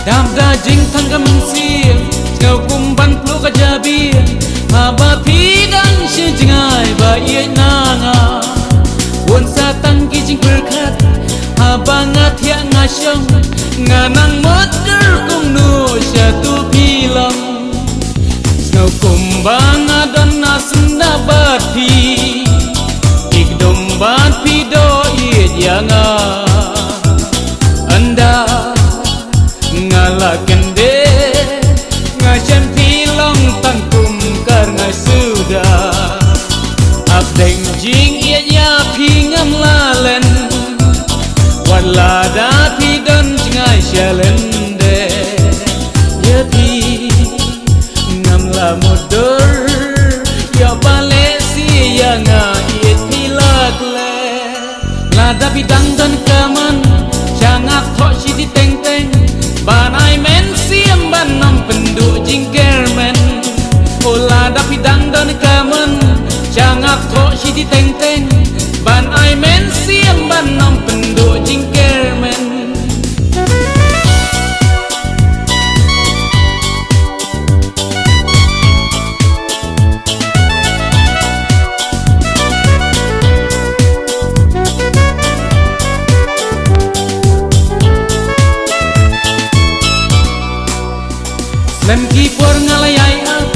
Đam đa jingkthang ka mynsiem ngau kum ban plu ka jabia haba phi dan shi jingai ba ye nanga won sa tang ki jing berkat haba nga thia nga shong nga nang moder kum nu sha tu pilang ngau kum ba nga dan na senda bat phi ik dom ban phi do ye yanga anda ngala kende ngacem pilong tangkum karena sudah abdeng jing ia pingam lalen walada pidon jingai shalende ya pi ngam la motor ya balesi ya nga it pilak le lada pidang dan kaman jangan thok si teng teng banai mynsiem ban nam penduk jingkermen ola dapi dang dan kamen jangan thok si teng teng banai mynsiem ban nam penduk jingkermen lem ki por ngalayai ap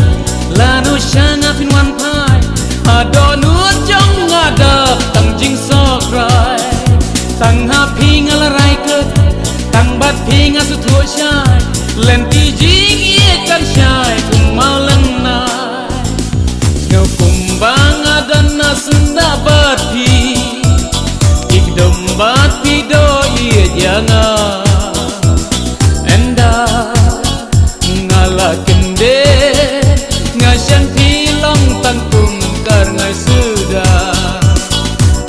lanu shana pin wan pai ado nu jong ngada tang jing sokrai tang ha phi ngalarai ke tang bat phi ngasu thu shai len ti jing ye kan shai kum malan na ngau kum bang adan na senda bat phi ik dom bat phi do ye janga kende ngasyan pilong tangkum karena sudah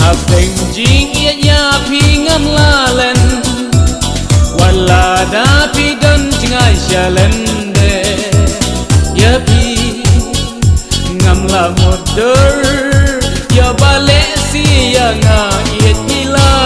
abeng jing ia pingam lalen walada pidon jingai shalende ya pi ngam la motor ya balesi ya nga iet pila